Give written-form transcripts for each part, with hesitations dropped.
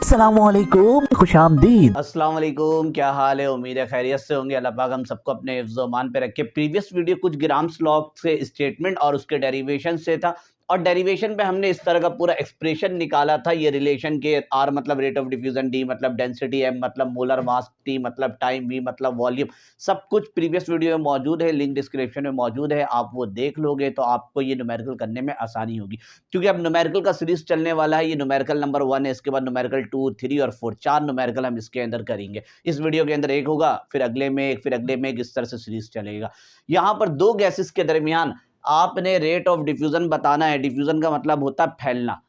अस्सलामुअलैकुम, खुशामदीद। अस्सलाम वालेकुम, क्या हाल है? उम्मीद है खैरियत से होंगे। अल्लाह पाक हम सबको अपने हिफ्ज़ व अमान पे रखे। प्रीवियस वीडियो कुछ ग्राम्स लॉ से स्टेटमेंट और उसके डेरिवेशन से था, और डेरिवेशन पे हमने इस तरह का पूरा एक्सप्रेशन निकाला था ये रिलेशन के। आर मतलब रेट ऑफ डिफ्यूजन, डी मतलब डेंसिटी, एम मतलब मोलर मास, टी मतलब टाइम, वी मतलब वॉल्यूम। सब कुछ प्रीवियस वीडियो में मौजूद है, लिंक डिस्क्रिप्शन में मौजूद है। आप वो देख लोगे तो आपको ये न्यूमेरिकल करने में आसानी होगी, क्योंकि अब न्यूमेरिकल का सीरीज चलने वाला है। ये न्यूमेरिकल नंबर 1 है, इसके बाद न्यूमेरिकल 2, 3 और 4, 4 न्यूमेरिकल हम इसके अंदर करेंगे। इस वीडियो के अंदर एक होगा, फिर अगले में एक, फिर अगले में एक, इस तरह से सीरीज चलेगा। यहाँ पर दो गैसेस के दरमियान आपने रेट ऑफ डिफ्यूजन बताना है। डिफ्यूजन का मतलब होता है फैलना।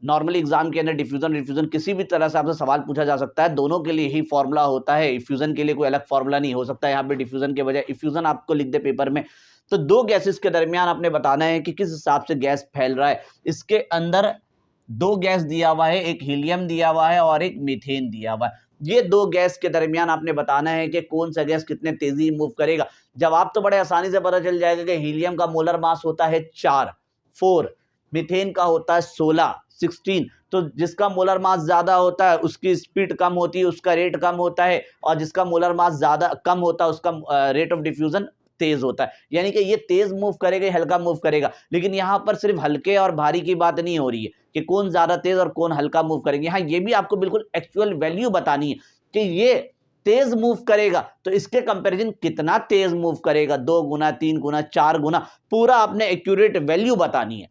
नॉर्मली एग्जाम के अंदर डिफ्यूजन रिफ्यूजन किसी भी तरह से आपसे सवाल पूछा जा सकता है, दोनों के लिए ही फॉर्मूला होता है। इफ्यूजन के लिए कोई अलग फॉर्मूला नहीं हो सकता। यहाँ पे डिफ्यूजन के बजाय इफ्यूजन आपको लिख दे पेपर में। तो दो गैसेस के दरमियान आपने बताना है कि किस हिसाब से गैस फैल रहा है। इसके अंदर दो गैस दिया हुआ है, एक हीलियम दिया हुआ है और एक मीथेन दिया हुआ है। ये दो गैस के दरमियान आपने बताना है कि कौन सा गैस कितने तेजी मूव करेगा। जवाब तो बड़े आसानी से पता चल जाएगा कि हीलियम का मोलर मास होता है 4, मीथेन का होता है 16। तो जिसका मोलर मास ज्यादा होता है उसकी स्पीड कम होती है, उसका रेट कम होता है, और जिसका मोलर मास ज्यादा कम होता है उसका रेट ऑफ डिफ्यूजन तेज होता है। यानी कि ये तेज मूव करेगा, हल्का मूव करेगा। लेकिन यहाँ पर सिर्फ हल्के और भारी की बात नहीं हो रही है कि कौन ज्यादा तेज और कौन हल्का मूव करेंगे। यहाँ ये भी आपको बिल्कुल एक्चुअल वैल्यू बतानी है कि ये तेज मूव करेगा तो इसके कंपैरिजन कितना तेज मूव करेगा, 2 गुना, 3 गुना, 4 गुना, पूरा आपने एक्यूरेट वैल्यू बतानी है।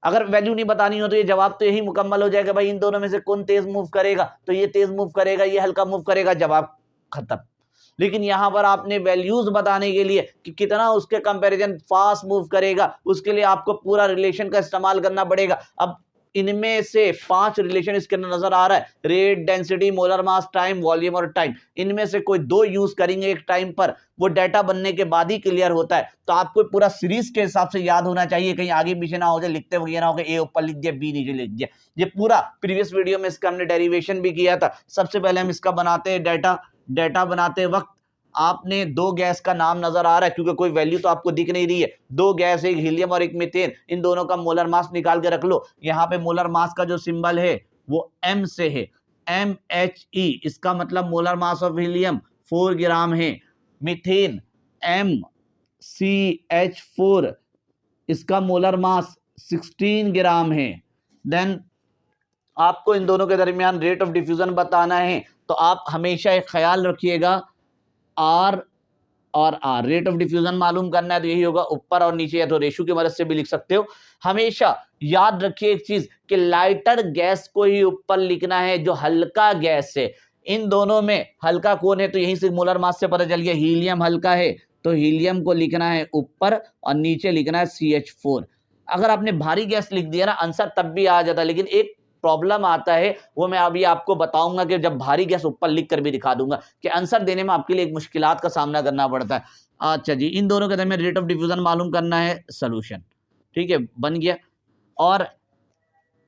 अगर वैल्यू नहीं बतानी हो तो ये जवाब तो यही मुकम्मल हो जाएगा, भाई इन दोनों में से कौन तेज मूव करेगा, तो ये तेज मूव करेगा, ये हल्का मूव करेगा, जवाब खत्म। लेकिन यहां पर आपने वैल्यूज बताने के लिए कि कितना उसके कंपैरिजन फास्ट मूव करेगा, उसके लिए आपको पूरा रिलेशन का इस्तेमाल करना पड़ेगा। अब इनमें से 5 रिलेशन इसके अंदर नजर आ रहा है, rate, density, molar mass, time, volume और टाइम। इनमें से कोई दो यूज करेंगे एक टाइम पर, वो डाटा बनने के बाद ही क्लियर होता है। तो आपको पूरा सीरीज के हिसाब से याद होना चाहिए, कहीं आगे पीछे ना हो जाए, लिखते हुए ना हो कि ए ऊपर लिख दिया, बी नीचे लिख दिया। ये पूरा प्रीवियस वीडियो में इसका हमने डेरिवेशन भी किया था। सबसे पहले हम इसका बनाते हैं डाटा बनाते वक्त आपने दो गैस का नाम नजर आ रहा है, क्योंकि कोई वैल्यू तो आपको दिख नहीं रही है। दो गैस, एक हीलियम और एक मीथेन, इन दोनों का मोलर मास निकाल के रख लो। यहाँ पे मोलर मास का जो सिंबल है वो एम से है, MHE। इसका मतलब मोलर मास ऑफ हीलियम 4 ग्राम है। मीथेन MCH4, इसका मोलर मास 16 ग्राम है। देन आपको इन दोनों के दरमियान रेट ऑफ डिफ्यूजन बताना है। तो आप हमेशा एक ख्याल रखिएगा, आर और आर, रेट ऑफ डिफ्यूजन मालूम करना है तो यही होगा, ऊपर और नीचे, या तो रेशो की मदद से भी लिख सकते हो। हमेशा याद रखिए एक चीज कि लाइटर गैस को ही ऊपर लिखना है जो हल्का गैस है। इन दोनों में हल्का कौन है, तो यहीं से मोलर मास से पता चल गया, हीलियम हल्का है तो हीलियम को लिखना है ऊपर और नीचे लिखना है CH4। अगर आपने भारी गैस लिख दिया ना, आंसर तब भी आ जाता, लेकिन एक प्रॉब्लम आता है, वो मैं अभी आपको बताऊंगा कि जब भारी गैस ऊपर लिख कर भी दिखा दूंगा कि आंसर देने में आपके लिए एक मुश्किलात का सामना करना पड़ता है। अच्छा जी, इन दोनों के दरमियान रेट ऑफ डिफ्यूजन मालूम करना है, सोल्यूशन। ठीक है, बन गया। और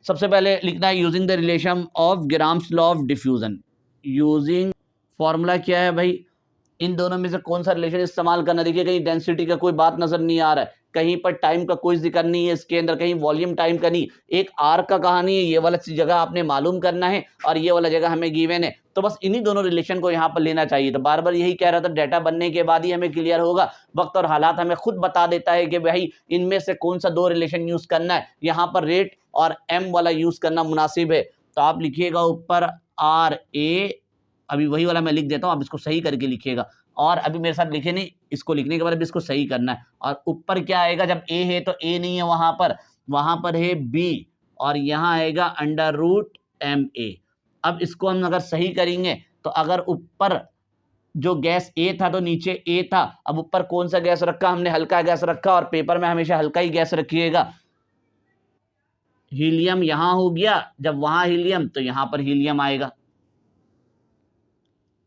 सबसे पहले लिखना है using the relation of Graham's law of diffusion. Using formula क्या है भाई, इन दोनों में से कौन सा रिलेशन इस्तेमाल करना। देखिए कहीं डेंसिटी का कोई बात नजर नहीं आ रहा है, कहीं पर टाइम का कोई जिक्र नहीं है इसके अंदर, कहीं वॉल्यूम टाइम का नहीं, एक आर का कहानी है। ये वाला जगह आपने मालूम करना है और ये वाला जगह हमें गिवन है, तो बस इन्हीं दोनों रिलेशन को यहाँ पर लेना चाहिए। तो बार बार यही कह रहा था, डाटा बनने के बाद ही हमें क्लियर होगा। वक्त और हालात हमें खुद बता देता है कि भाई इनमें से कौन सा दो रिलेशन यूज करना है। यहाँ पर रेट और एम वाला यूज करना मुनासिब है। तो आप लिखिएगा ऊपर RA, अभी वही वाला मैं लिख देता हूँ, आप इसको सही करके लिखिएगा। और अभी मेरे साथ लिखे नहीं, इसको लिखने के बाद अभी इसको सही करना है। और ऊपर क्या आएगा, जब ए है तो ए नहीं है वहां पर है बी, और यहाँ आएगा √MA। अब इसको हम अगर सही करेंगे तो अगर ऊपर जो गैस ए था तो नीचे ए था, अब ऊपर कौन सा गैस रखा हमने, हल्का गैस रखा, और पेपर में हमेशा हल्का ही गैस रखिएगा। हीलियम यहां हो गया, जब वहां हीलियम तो यहां पर हीलियम आएगा,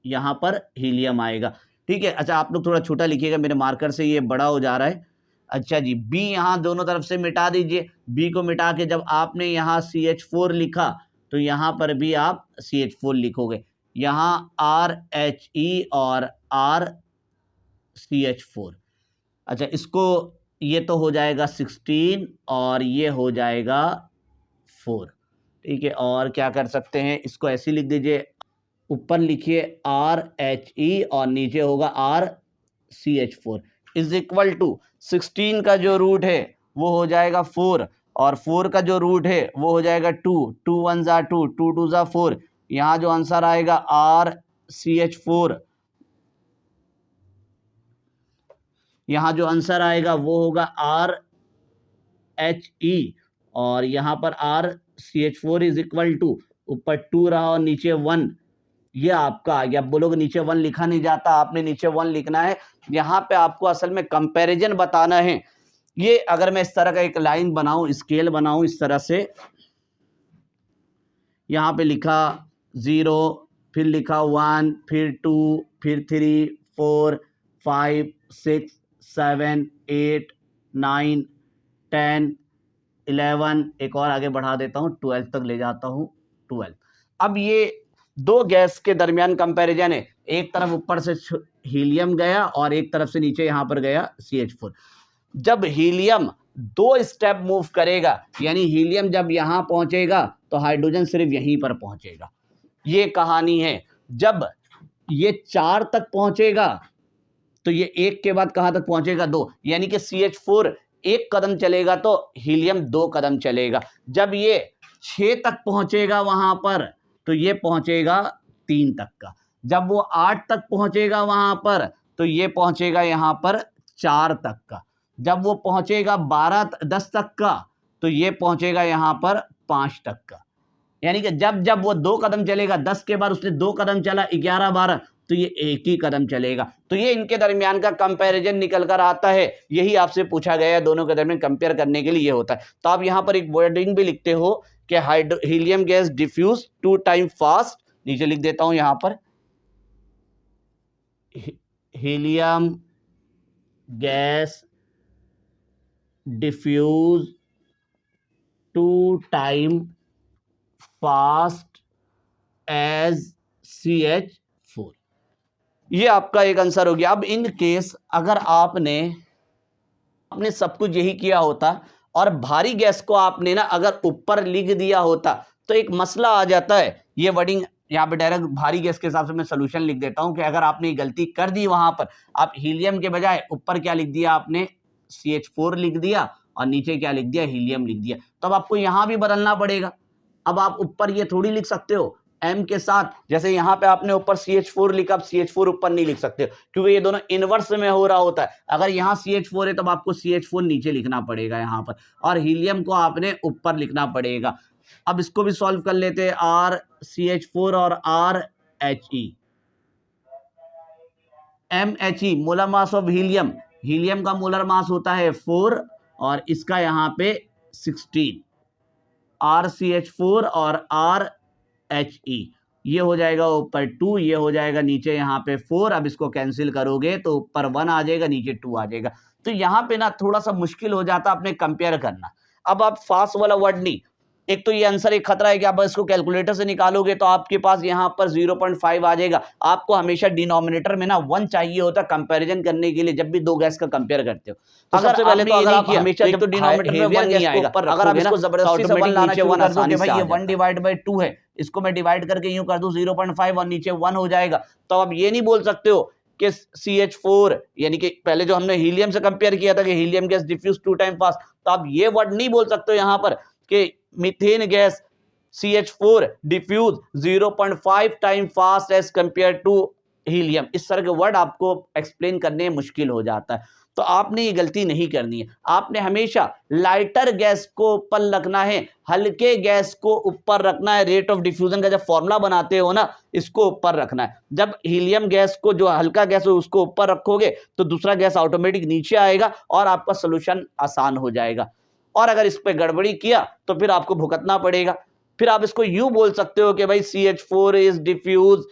यहां पर हीलियम आएगा। ठीक है, अच्छा आप लोग थोड़ा छोटा लिखिएगा, मेरे मार्कर से ये बड़ा हो जा रहा है। अच्छा जी, बी यहां दोनों तरफ से मिटा दीजिए। बी को मिटा के जब आपने यहां CH4 लिखा तो यहां पर भी आप CH4 लिखोगे, यहां RHE और RCH4। अच्छा इसको, ये तो हो जाएगा 16 और ये हो जाएगा 4। ठीक है। और क्या कर सकते हैं, इसको ऐसे लिख दीजिए, ऊपर लिखिए RHE और नीचे होगा RCH4 इज इक्वल टू 16 का जो रूट है वो हो जाएगा 4 और 4 का जो रूट है वो हो जाएगा 2, 2 1 ज़ा 2, 2 2 ज़ा 4। यहाँ जो आंसर आएगा RCH4, यहाँ जो आंसर आएगा वो होगा RHE और यहाँ पर RCH4 इज इक्वल टू ऊपर 2 रहा और नीचे 1, ये आपका आ गया। आप बोलोगे नीचे 1 लिखा नहीं जाता, आपने नीचे 1 लिखना है। यहाँ पे आपको असल में कंपैरिजन बताना है। ये अगर मैं इस तरह का एक लाइन बनाऊं, स्केल बनाऊं इस तरह से, यहाँ पे लिखा 0, फिर लिखा 1, फिर 2, फिर 3, 4, 5, 6, 7, 8, 9, 10, 11, एक और आगे बढ़ा देता हूँ, 12 तक ले जाता हूँ, 12। अब ये दो गैस के दरमियान कंपैरिजन है, एक तरफ ऊपर से हीलियम गया और एक तरफ से नीचे यहाँ पर गया CH4। जब हीलियम 2 स्टेप मूव करेगा, यानी हीलियम जब यहाँ पहुंचेगा तो हाइड्रोजन सिर्फ यहीं पर पहुंचेगा, ये कहानी है। जब ये 4 तक पहुंचेगा तो ये 1 के बाद कहाँ तक पहुंचेगा, 2, यानी कि CH4 1 कदम चलेगा तो हीलियम 2 कदम चलेगा। जब ये 6 तक पहुंचेगा वहां पर तो ये पहुंचेगा 3 तक का। जब वो 8 तक पहुंचेगा वहां पर तो ये पहुंचेगा यहाँ पर 4 तक का। जब वो पहुंचेगा 10 तक का तो ये पहुंचेगा यहाँ पर 5 तक का। यानी कि जब जब वो 2 कदम चलेगा, 10 के बाद उसने 2 कदम चला, 11 12, तो ये 1 ही कदम चलेगा। तो ये इनके दरमियान का कंपैरिजन निकल कर आता है। यही आपसे पूछा गया है, दोनों के दरमियान कंपेयर करने के लिए ये होता है। तो आप यहाँ पर एक वर्डिंग भी लिखते हो कि helium gas diffuse 2 time fast, नीचे लिख देता हूं यहां पर, helium gas diffuse 2 time fast as CH4। ये आपका एक आंसर हो गया। अब इन केस अगर आपने सब कुछ यही किया होता और भारी गैस को आपने ना अगर ऊपर लिख दिया होता तो एक मसला आ जाता है। ये वर्डिंग यहाँ पे डायरेक्ट भारी गैस के हिसाब से मैं सोल्यूशन लिख देता हूं कि अगर आपने गलती कर दी, वहां पर आप हीलियम के बजाय ऊपर क्या लिख दिया, आपने CH4 लिख दिया और नीचे क्या लिख दिया, हीलियम लिख दिया। तो अब आपको यहां भी बदलना पड़ेगा। अब आप ऊपर ये थोड़ी लिख सकते हो M के साथ, जैसे यहाँ पे आपने ऊपर CH4 लिखा, आप CH4 ऊपर नहीं लिख सकते क्योंकि ये दोनों इनवर्स में हो रहा होता है। अगर यहाँ CH4 है तब आपको CH4 नीचे लिखना पड़ेगा यहाँ पर, और हीलियम को आपने ऊपर लिखना पड़ेगा। अब इसको भी सॉल्व कर लेते हैं, RCH4 और RHE। MHE molar mass of helium, helium का मोलर मास होता है 4 और इसका यहाँ पे 16। RCH4 और RHE ये हो जाएगा ऊपर 2, ये हो जाएगा नीचे यहाँ पे 4। अब इसको कैंसिल करोगे तो ऊपर 1 आ जाएगा, नीचे 2 आ जाएगा। तो यहाँ पे ना थोड़ा सा मुश्किल हो जाता अपने कंपेयर करना। अब आप फास्ट वाला वर्ड नहीं, एक तो ये आंसर एक खतरा है कि आप इसको कैलकुलेटर से निकालोगे तो आपके पास यहाँ पर 0.5 आ जाएगा। आपको हमेशा डिनोमिनेटर में ना 1 चाहिए होता कंपैरिजन करने के लिए जब भी दो गैस का कंपेयर करते हो। तो सबसे पहले तो अगर आप हमेशा जब डिनोमिनेटर में 1 नहीं आएगा, अगर आप इसको जबरदस्ती से 1 लाना शुरू कर दो कि भाई ये 1 डिवाइड बाय 2 है, इसको मैं डिवाइड करके यूं कर दूं 0.5 और नीचे 1 हो जाएगा, तो आप ये नहीं बोल सकते हो कि CH4 यानी कि पहले जो हमने हीलियम से कंपेयर किया था कि helium gas diffuse 2 time fast, तो आप ये वर्ड नहीं बोल सकते हो यहाँ पर कि methane gas CH4 diffuse 0.5 time fast as compare to helium. इस तरह के वर्ड आपको एक्सप्लेन करने में मुश्किल हो जाता है। तो आपने ये गलती नहीं करनी है। आपने हमेशा लाइटर गैस को ऊपर रखना है, हल्के गैस को ऊपर रखना है। रेट ऑफ डिफ्यूजन का जब फॉर्मूला बनाते हो ना, इसको ऊपर रखना है। जब हीलियम गैस को, जो हल्का गैस हो, उसको ऊपर रखोगे तो दूसरा गैस ऑटोमेटिक नीचे आएगा और आपका सोल्यूशन आसान हो जाएगा। और अगर इस पे गड़बड़ी किया तो फिर आपको भुगतना पड़ेगा। फिर आप इसको यूं बोल सकते हो कि भाई CH4 is diffuse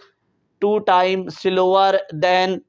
2 time slower than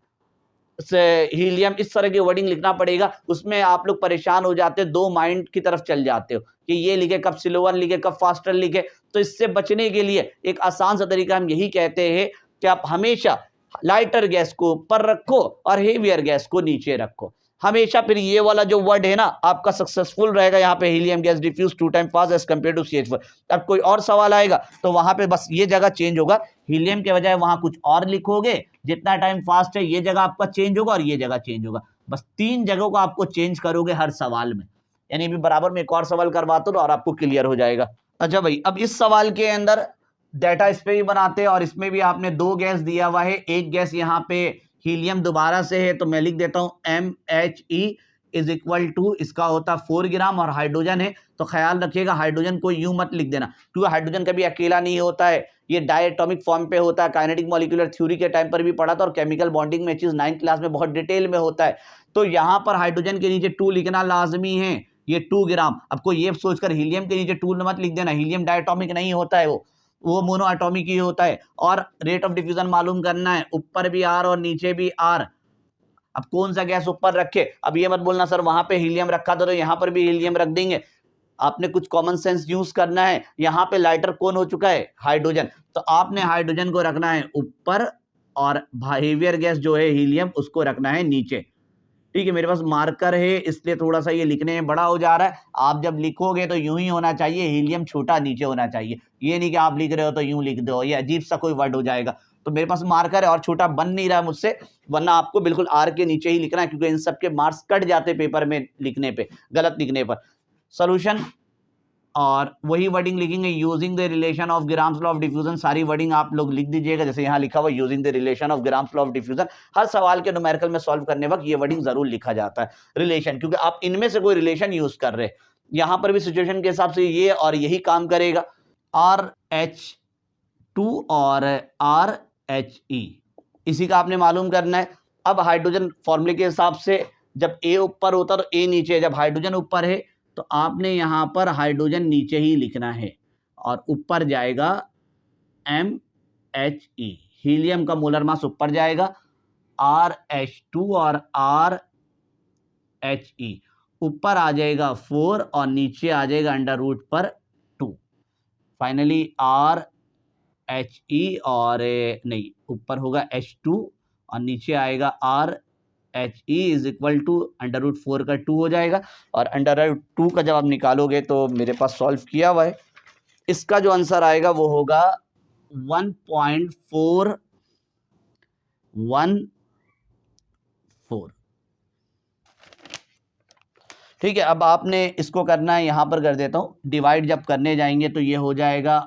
helium. इस तरह की वर्डिंग लिखना पड़ेगा। उसमें आप लोग परेशान हो जाते हो, दो माइंड की तरफ चल जाते हो कि ये लिखे कब स्लोअर लिखे कब फास्टर लिखे। तो इससे बचने के लिए एक आसान सा तरीका हम यही कहते हैं कि आप हमेशा लाइटर गैस को ऊपर रखो और हेवियर गैस को नीचे रखो। हमेशा फिर ये वाला जो वर्ड है ना आपका सक्सेसफुल रहेगा, यहाँ पे helium gas diffuse 2 time fast as compare to CH4। अब कोई और सवाल आएगा तो वहां पे बस ये जगह चेंज होगा, हीलियम के बजाय वहां कुछ और लिखोगे, जितना टाइम फास्ट है ये जगह आपका चेंज होगा और ये जगह चेंज होगा। बस 3 जगहों को आपको चेंज करोगे हर सवाल में, यानी भी बराबर में एक और सवाल करवाता हूं और आपको क्लियर हो जाएगा। अच्छा भाई, अब इस सवाल के अंदर डाटा इस पे भी बनाते हैं और इसमें भी आपने 2 गैस दिया हुआ है। एक गैस यहाँ पे हीलियम दोबारा से है तो मैं लिख देता हूं MHE इज इक्वल टू, इसका होता 4 ग्राम, और हाइड्रोजन है तो ख्याल रखिएगा हाइड्रोजन को यूं मत लिख देना, क्योंकि हाइड्रोजन कभी अकेला नहीं होता है, ये डायटोमिक फॉर्म पे होता है। काइनेटिक मॉलिक्यूलर थ्योरी के टाइम पर भी पढ़ा था और केमिकल बॉन्डिंग में चीज 9th क्लास में बहुत डिटेल में होता है। तो यहाँ पर हाइड्रोजन के नीचे 2 लिखना लाजमी है, ये 2 ग्राम। अब कोई ये सोचकर हीलियम के नीचे 2 मत लिख देना, हीलियम डायटोमिक नहीं होता है, वो मोनो एटॉमिक ही होता है। और रेट ऑफ डिफ्यूजन मालूम करना है, ऊपर भी R और नीचे भी R। अब कौन सा गैस ऊपर रखे, अब ये मत बोलना सर वहां पे हीलियम रखा था तो यहाँ पर भी हीलियम रख देंगे। आपने कुछ कॉमन सेंस यूज करना है। यहाँ पे लाइटर कौन हो चुका है, हाइड्रोजन, तो आपने हाइड्रोजन को रखना है ऊपर और हेवियर गैस जो है हीलियम उसको रखना है नीचे। ठीक है, मेरे पास मार्कर है इसलिए थोड़ा सा ये लिखने में बड़ा हो जा रहा है। आप जब लिखोगे तो यूं ही होना चाहिए, हीलियम छोटा नीचे होना चाहिए, ये नहीं कि आप लिख रहे हो तो यूं लिख दो, ये अजीब सा कोई वर्ड हो जाएगा। तो मेरे पास मार्कर है और छोटा बन नहीं रहा है मुझसे, वरना आपको बिल्कुल R के नीचे ही लिखना है, क्योंकि इन सब के मार्क्स कट जाते पेपर में लिखने पे, गलत लिखने पर। सोल्यूशन और वही वर्डिंग लिखेंगे, using the relation of Graham's law of diffusion, सारी वर्डिंग आप लोग लिख दीजिएगा जैसे यहाँ लिखा हुआ using the relation of Graham's law of diffusion. हर सवाल के न्यूमेरिकल में सॉल्व करने वक्त ये वर्डिंग जरूर लिखा जाता है, रिलेशन, क्योंकि आप इनमें से कोई रिलेशन यूज कर रहे हैं। यहाँ पर भी सिचुएशन के हिसाब से ये और यही काम करेगा। RH2 और RHE, इसी का आपने मालूम करना है। अब हाइड्रोजन फॉर्मूले के हिसाब से जब A ऊपर होता तो A नीचे, जब हाइड्रोजन ऊपर है तो आपने यहाँ पर हाइड्रोजन नीचे ही लिखना है और ऊपर जाएगा MHE, हीलियम का मोलर मास ऊपर जाएगा। RH2 और RHE ऊपर आ जाएगा 4 और नीचे आ जाएगा अंडर रूट पर 2। फाइनली RHE और नहीं, ऊपर होगा H2 और नीचे आएगा RHE is equal to under root 4 का 2 हो जाएगा। और अंडर रूट 2 का जब आप निकालोगे तो मेरे पास सॉल्व किया हुआ है, इसका जो आंसर आएगा वो होगा 1.414। ठीक है, अब आपने इसको करना है, यहां पर कर देता हूं डिवाइड, जब करने जाएंगे तो ये हो जाएगा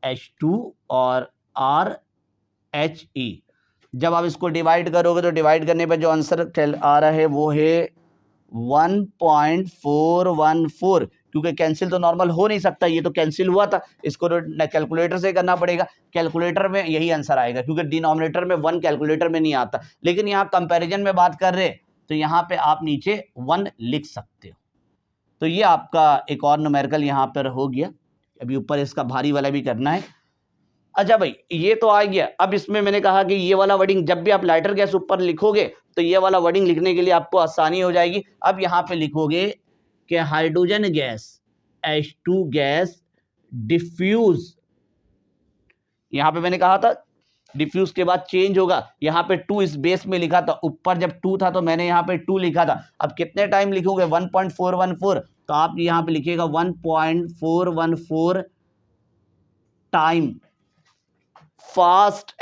RH2 और RHE। जब आप इसको डिवाइड करोगे तो डिवाइड करने पर जो आंसर आ रहा है वो है 1.414, क्योंकि कैंसिल तो नॉर्मल हो नहीं सकता, ये तो कैंसिल हुआ था, इसको तो कैलकुलेटर से करना पड़ेगा। कैलकुलेटर में यही आंसर आएगा, क्योंकि डिनोमिनेटर में 1 कैलकुलेटर में नहीं आता, लेकिन यहाँ कंपैरिजन में बात कर रहे तो यहाँ पे आप नीचे 1 लिख सकते हो। तो ये आपका एक और न्यूमेरिकल यहाँ पर हो गया। अभी ऊपर इसका भारी वाला भी करना है। अच्छा भाई, ये तो आ गया। अब इसमें मैंने कहा कि ये वाला वर्डिंग जब भी आप लाइटर गैस ऊपर लिखोगे तो ये वाला वर्डिंग लिखने के लिए आपको आसानी हो जाएगी। अब यहाँ पे लिखोगे कि hydrogen gas H2 gas diffuse, यहाँ पे मैंने कहा था डिफ्यूज के बाद चेंज होगा, यहाँ पे 2 इस बेस में लिखा था, ऊपर जब 2 था तो मैंने यहाँ पे 2 लिखा था। अब कितने टाइम लिखोगे 1.414, तो आप यहाँ पे लिखिएगा 1.414 टाइम फास्ट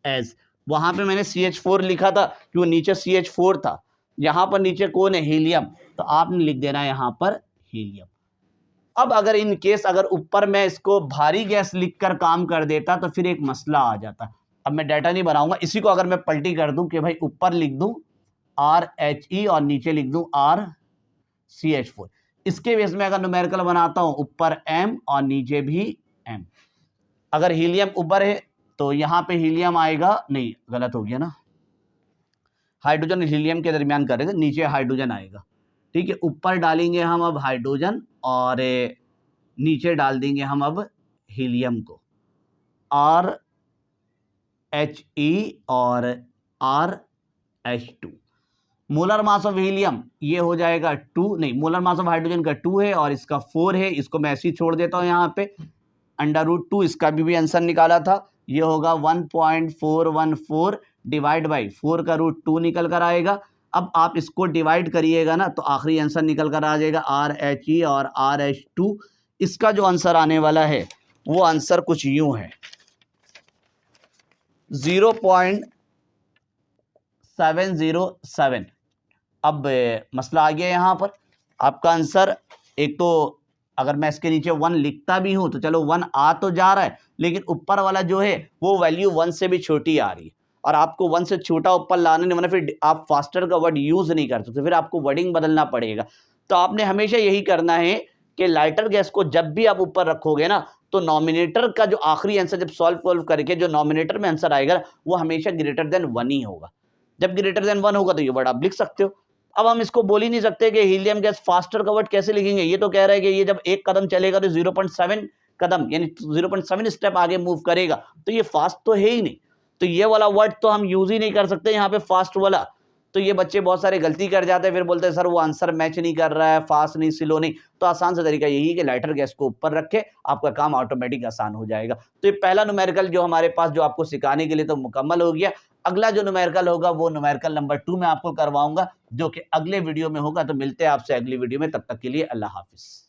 एज, वहां पे मैंने CH4 लिखा था क्योंकि नीचे CH4 था, यहां पर नीचे कौन है, हीलियम, तो आपने लिख देना है यहां पर हीलियम। अब अगर इन केस अगर ऊपर मैं इसको भारी गैस लिखकर काम कर देता तो फिर एक मसला आ जाता। अब मैं डाटा नहीं बनाऊंगा, इसी को अगर मैं पलटी कर दूं कि भाई ऊपर लिख दूं RHE और नीचे लिख दूं RCH4, इसके बेस में अगर न्यूमेरिकल बनाता हूं ऊपर M और नीचे भी M। अगर हीलियम ऊपर है तो यहां पे हीलियम आएगा, नहीं गलत हो गया ना, हाइड्रोजन हीलियम के दरमियान कर रहे थे, नीचे हाइड्रोजन आएगा। ठीक है, ऊपर डालेंगे हम अब हाइड्रोजन और नीचे डाल देंगे हम अब हीलियम को, RHE और RH2। Molar mass of helium ये हो जाएगा 2, नहीं मोलर मास ऑफ हाइड्रोजन का 2 है और इसका 4 है, इसको मैं ऐसे ही छोड़ देता हूं यहाँ पे। अंडर रूट 2 इसका भी आंसर निकाला था, ये होगा 1.414 डिवाइड बाई 4 का रूट 2 निकल कर आएगा। अब आप इसको डिवाइड करिएगा ना तो आखिरी आंसर निकल कर आ जाएगा RHE और RH2। इसका जो आंसर आने वाला है वो आंसर कुछ यूं है 0.707। अब मसला आ गया यहाँ पर, आपका आंसर एक तो अगर मैं इसके नीचे 1 लिखता भी हूं तो चलो 1 आ तो जा रहा है, लेकिन ऊपर वाला जो है वो वैल्यू 1 से भी छोटी आ रही है और आपको 1 से छोटा ऊपर लाने नहीं, वरना फिर आप फास्टर का वर्ड यूज नहीं कर सकते, फिर आपको वर्डिंग बदलना पड़ेगा। तो आपने हमेशा यही करना है कि लाइटर गैस को जब भी आप ऊपर रखोगे ना तो नॉमिनेटर का जो आखिरी आंसर जब सॉल्व करके जो नॉमिनेटर में आंसर आएगा वो हमेशा ग्रेटर देन 1 ही होगा। जब ग्रेटर देन 1 होगा तो ये वर्ड आप लिख सकते हो। अब हम इसको बोल ही नहीं सकते कि हीलियम गैस फास्टर का वर्ड कैसे लिखेंगे, ये तो कह रहा है कि ये जब एक कदम चलेगा तो 0.7 कदम यानी 0.7 स्टेप आगे मूव करेगा, तो ये फास्ट तो है ही नहीं, तो ये वाला वर्ड तो हम यूज ही नहीं कर सकते यहाँ पे फास्ट वाला। तो ये बच्चे बहुत सारे गलती कर जाते हैं, फिर बोलते हैं सर वो आंसर मैच नहीं कर रहा है, फास्ट नहीं, स्लो नहीं। तो आसान सा तरीका यही है कि लाइटर गैस को ऊपर रखे, आपका काम ऑटोमेटिक आसान हो जाएगा। तो ये पहला न्यूमेरिकल जो हमारे पास जो आपको सिखाने के लिए तो मुकम्मल हो गया। अगला जो न्यूमेरिकल होगा वो न्यूमेरिकल नंबर 2 में आपको करवाऊंगा, जो कि अगले वीडियो में होगा। तो मिलते हैं आपसे अगली वीडियो में, तब तक के लिए अल्लाह हाफिज।